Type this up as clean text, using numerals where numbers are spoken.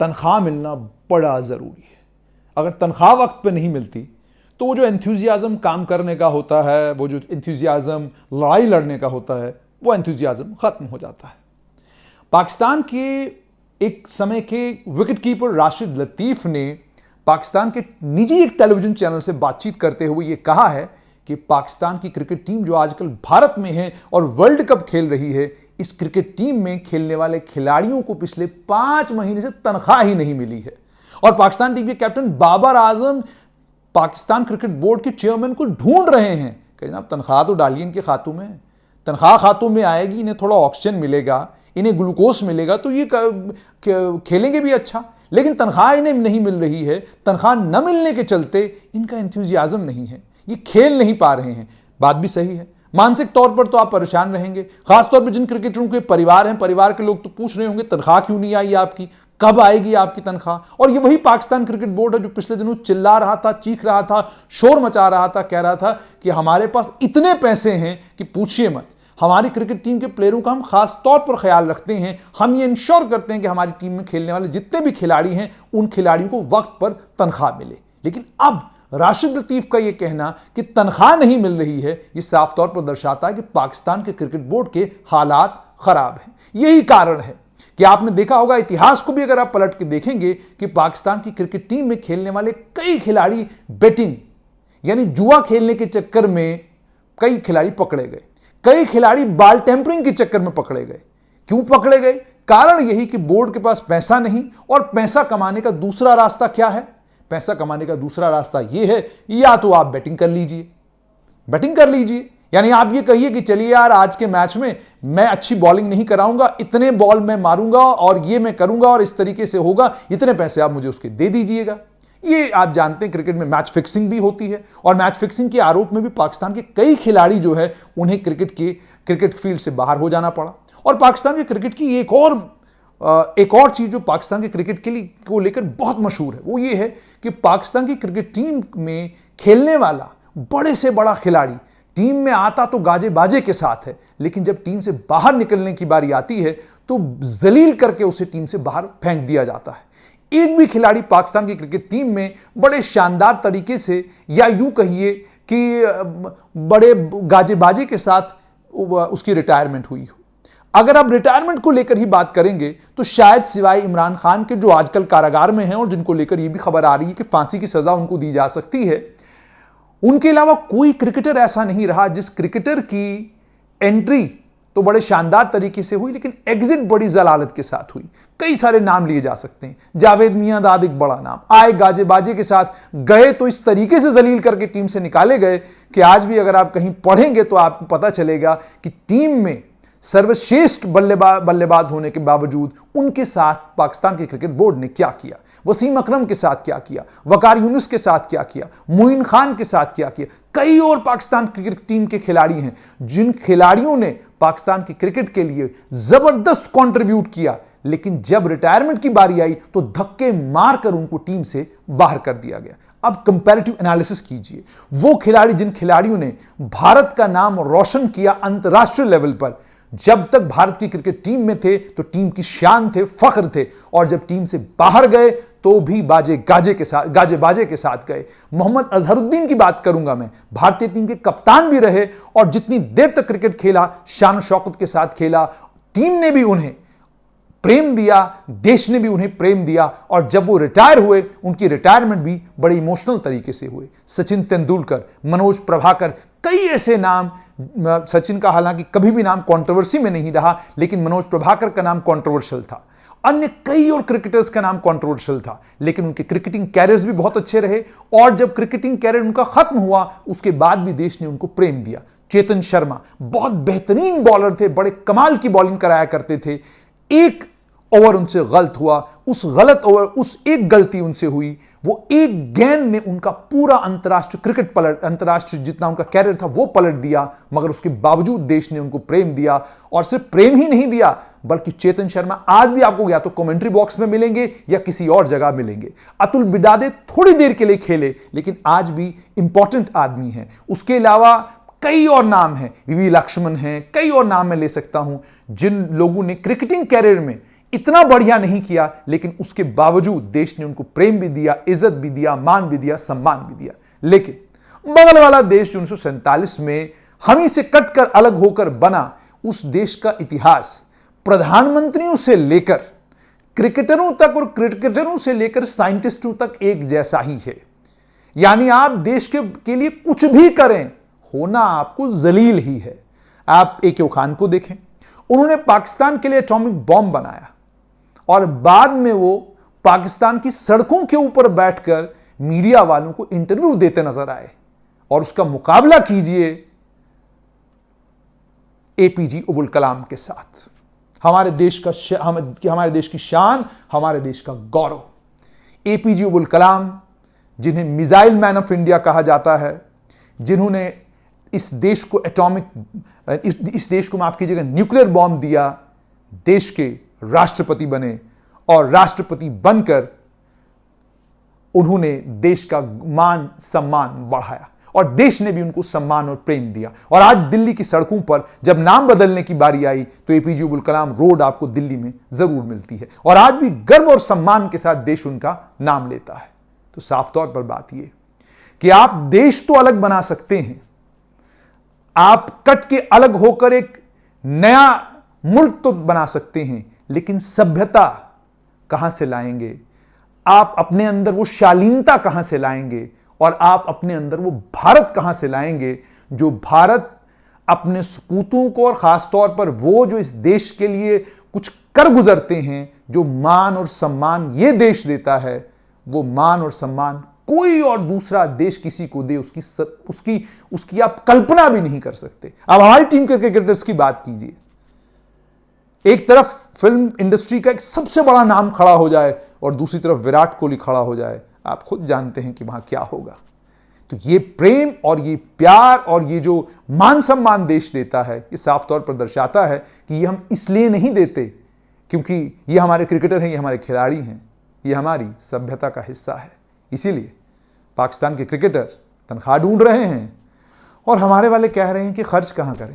तनख्वाह मिलना बड़ा ज़रूरी है। अगर तनख्वाह वक्त पे नहीं मिलती तो वो जो एंथुजियाज़म काम करने का होता है, वो जो एंथुजियाज़म लड़ाई लड़ने का होता है, वो एंथुजियाज़म ख़त्म हो जाता है। पाकिस्तान के एक समय के विकेट कीपर राशिद लतीफ़ ने पाकिस्तान के निजी एक टेलीविज़न चैनल से बातचीत करते हुए ये कहा है कि पाकिस्तान की क्रिकेट टीम जो आजकल भारत में है और वर्ल्ड कप खेल रही है, इस क्रिकेट टीम में खेलने वाले खिलाड़ियों को पिछले 5 महीने से तनख्वाह ही नहीं मिली है। और पाकिस्तान टीम के captain Babar Azam Pakistan cricket board के चेयरमैन को ढूंढ रहे हैं कि जनाब तनख्वाह तो डालिए इनके खातों में, तनख्वाह खातों में आएगी, इन्हें थोड़ा ऑक्सीजन मिलेगा, इन्हें ग्लूकोज मिलेगा तो ये खेलेंगे भी अच्छा। लेकिन तनख्वाह इन्हें नहीं मिल रही है, तनख्वाह न मिलने के चलते इनका एंथुजियाज्म नहीं है, ये खेल नहीं पा रहे हैं। बात भी सही है, मानसिक तौर पर तो आप परेशान रहेंगे। खासतौर पर जिन क्रिकेटरों के परिवार हैं, परिवार के लोग तो पूछ रहे होंगे तनख्वाह क्यों नहीं आई आपकी, कब आएगी आपकी तनख्वाह। और ये वही पाकिस्तान क्रिकेट बोर्ड है जो पिछले दिनों चिल्ला रहा था, चीख रहा था, शोर मचा रहा था, कह रहा था कि हमारे पास इतने पैसे हैं कि पूछिए मत, हमारी क्रिकेट टीम के प्लेयरों का हम खास तौर पर ख्याल रखते हैं, हम ये इंश्योर करते हैं कि हमारी टीम में खेलने वाले जितने भी खिलाड़ी हैं उन खिलाड़ियों को वक्त पर तनख्वाह मिले। लेकिन अब राशिद लतीफ का यह कहना कि तनख्वाह नहीं मिल रही है, यह साफ तौर पर दर्शाता है कि पाकिस्तान के क्रिकेट बोर्ड के हालात खराब हैं। यही कारण है कि आपने देखा होगा, इतिहास को भी अगर आप पलट के देखेंगे कि पाकिस्तान की क्रिकेट टीम में खेलने वाले कई खिलाड़ी बेटिंग यानी जुआ खेलने के चक्कर में कई खिलाड़ी पकड़े गए, कई खिलाड़ी बाल टेम्परिंग के चक्कर में पकड़े गए। क्यों पकड़े गए? कारण यही कि बोर्ड के पास पैसा नहीं, और पैसा कमाने का दूसरा रास्ता क्या है? पैसा कमाने का दूसरा रास्ता यह है, या तो आप बैटिंग कर लीजिए, बैटिंग कर लीजिए, यानी आप ये कहिए कि चलिए यार आज के मैच में मैं अच्छी बॉलिंग नहीं कराऊंगा, इतने बॉल मैं मारूंगा और ये मैं करूंगा और इस तरीके से होगा, इतने पैसे आप मुझे उसके दे दीजिएगा। ये आप जानते हैं क्रिकेट में मैच फिक्सिंग भी होती है, और मैच फिक्सिंग के आरोप में भी पाकिस्तान के कई खिलाड़ी जो है उन्हें क्रिकेट फील्ड से बाहर हो जाना पड़ा। और पाकिस्तान के क्रिकेट की एक और चीज जो पाकिस्तान के क्रिकेट के लिए को लेकर बहुत मशहूर है, वो ये है कि पाकिस्तान की क्रिकेट टीम में खेलने वाला बड़े से बड़ा खिलाड़ी टीम में आता तो गाजे बाजे के साथ है, लेकिन जब टीम से बाहर निकलने की बारी आती है तो जलील करके उसे टीम से बाहर फेंक दिया जाता है। एक भी खिलाड़ी पाकिस्तान की क्रिकेट टीम में बड़े शानदार तरीके से, या यूं कहिए कि बड़े गाजे बाजे के साथ उसकी रिटायरमेंट हुई हो। अगर आप रिटायरमेंट को लेकर ही बात करेंगे तो शायद सिवाय इमरान खान के, जो आजकल कारागार में हैं और जिनको लेकर यह भी खबर आ रही है कि फांसी की सजा उनको दी जा सकती है, उनके अलावा कोई क्रिकेटर ऐसा नहीं रहा जिस क्रिकेटर की एंट्री तो बड़े शानदार तरीके से हुई लेकिन एग्जिट बड़ी जलालत के साथ हुई। कई सारे नाम लिए जा सकते हैं, जावेद मियांदाद एक बड़ा नाम, आए गाजे बाजे के साथ, गए तो इस तरीके से जलील करके टीम से निकाले गए कि आज भी अगर आप कहीं पढ़ेंगे तो आपको पता चलेगा कि टीम में सर्वश्रेष्ठ बल्लेबाज होने के बावजूद उनके साथ पाकिस्तान के क्रिकेट बोर्ड ने क्या किया, वसीम अकरम के साथ क्या किया, वकार यूनुस के साथ क्या किया, मोइन खान के साथ क्या किया। कई और पाकिस्तान क्रिकेट टीम के खिलाड़ी हैं जिन खिलाड़ियों ने पाकिस्तान की क्रिकेट के लिए जबरदस्त कंट्रीब्यूट किया, लेकिन जब रिटायरमेंट की बारी आई तो धक्के मारकर उनको टीम से बाहर कर दिया गया। अब कंपैरेटिव एनालिसिस कीजिए, वो खिलाड़ी जिन खिलाड़ियों ने भारत का नाम रोशन किया अंतर्राष्ट्रीय लेवल पर, जब तक भारत की क्रिकेट टीम में थे तो टीम की शान थे, फख्र थे, और जब टीम से बाहर गए तो भी गाजे बाजे के साथ गए। मोहम्मद अजहरुद्दीन की बात करूंगा मैं, भारतीय टीम के कप्तान भी रहे और जितनी देर तक क्रिकेट खेला शान शौकत के साथ खेला, टीम ने भी उन्हें प्रेम दिया, देश ने भी उन्हें प्रेम दिया, और जब वो रिटायर हुए उनकी रिटायरमेंट भी बड़े इमोशनल तरीके से हुए। सचिन तेंदुलकर, मनोज प्रभाकर, कई ऐसे नाम, सचिन का हालांकि कभी भी नाम कंट्रोवर्सी में नहीं रहा, लेकिन मनोज प्रभाकर का नाम कंट्रोवर्शियल था, अन्य कई और क्रिकेटर्स का नाम कंट्रोवर्शियल था, लेकिन उनके क्रिकेटिंग कैरियर्स भी बहुत अच्छे रहे, और जब क्रिकेटिंग कैरियर उनका खत्म हुआ उसके बाद भी देश ने उनको प्रेम दिया। चेतन शर्मा बहुत बेहतरीन बॉलर थे, बड़े कमाल की बॉलिंग कराया करते थे। एक ओवर उनसे गलत हुआ, उस एक गलती उनसे हुई, वो एक गेंद ने उनका पूरा अंतरराष्ट्रीय जितना उनका कैरियर था वो पलट दिया, मगर उसके बावजूद देश ने उनको प्रेम दिया, और सिर्फ प्रेम ही नहीं दिया बल्कि चेतन शर्मा आज भी आपको या तो कमेंट्री बॉक्स में मिलेंगे या किसी और जगह मिलेंगे। अतुल बिदादे थोड़ी देर के लिए खेले लेकिन आज भी इंपॉर्टेंट आदमी हैं। उसके अलावा कई और नाम हैं, वी लक्ष्मण हैं, कई और नाम मैं ले सकता हूं जिन लोगों ने क्रिकेटिंग कैरियर में इतना बढ़िया नहीं किया, लेकिन उसके बावजूद देश ने उनको प्रेम भी दिया, इज्जत भी दिया, मान भी दिया, सम्मान भी दिया। लेकिन बगल वाला देश जो 1947 में हम ही से कटकर अलग होकर बना, उस देश का इतिहास प्रधानमंत्रियों से लेकर क्रिकेटरों तक और क्रिकेटरों से लेकर साइंटिस्टों तक एक जैसा ही है। यानी आप देश के लिए कुछ भी करें, होना आपको जलील ही है। आप ए.के. खान को देखें, उन्होंने पाकिस्तान के लिए एटॉमिक बॉम्ब बनाया और बाद में वो पाकिस्तान की सड़कों के ऊपर बैठकर मीडिया वालों को इंटरव्यू देते नजर आए। और उसका मुकाबला कीजिए एपीजे अब्दुल कलाम के साथ, हमारे देश की शान, हमारे देश का गौरव। एपीजे अब्दुल कलाम, जिन्हें मिसाइल मैन ऑफ इंडिया कहा जाता है, जिन्होंने इस देश को माफ कीजिएगा न्यूक्लियर बॉम्ब दिया, देश के राष्ट्रपति बने और राष्ट्रपति बनकर उन्होंने देश का मान सम्मान बढ़ाया और देश ने भी उनको सम्मान और प्रेम दिया। और आज दिल्ली की सड़कों पर जब नाम बदलने की बारी आई तो एपीजे अब्दुल कलाम रोड आपको दिल्ली में जरूर मिलती है और आज भी गर्व और सम्मान के साथ देश उनका नाम लेता है। तो साफ तौर पर बात यह कि आप देश तो अलग बना सकते हैं, आप कट के अलग होकर एक नया मुल्क तो बना सकते हैं, लेकिन सभ्यता कहां से लाएंगे? आप अपने अंदर वो शालीनता कहां से लाएंगे? और आप अपने अंदर वो भारत कहां से लाएंगे जो भारत अपने सपूतों को और खासतौर पर वो जो इस देश के लिए कुछ कर गुजरते हैं, जो मान और सम्मान ये देश देता है, वो मान और सम्मान कोई और दूसरा देश किसी को दे उसकी आप कल्पना भी नहीं कर सकते। अब हमारी टीम के क्रिकेटर्स की बात कीजिए, एक तरफ फिल्म इंडस्ट्री का एक सबसे बड़ा नाम खड़ा हो जाए और दूसरी तरफ विराट कोहली खड़ा हो जाए, आप खुद जानते हैं कि वहां क्या होगा। तो ये प्रेम और ये प्यार और ये जो मान सम्मान देश देता है, ये साफ तौर पर दर्शाता है कि ये हम इसलिए नहीं देते क्योंकि ये हमारे क्रिकेटर हैं, ये हमारे खिलाड़ी हैं, ये हमारी सभ्यता का हिस्सा है। इसीलिए पाकिस्तान के क्रिकेटर तनख्वाह ढूंढ रहे हैं और हमारे वाले कह रहे हैं कि खर्च कहां करें।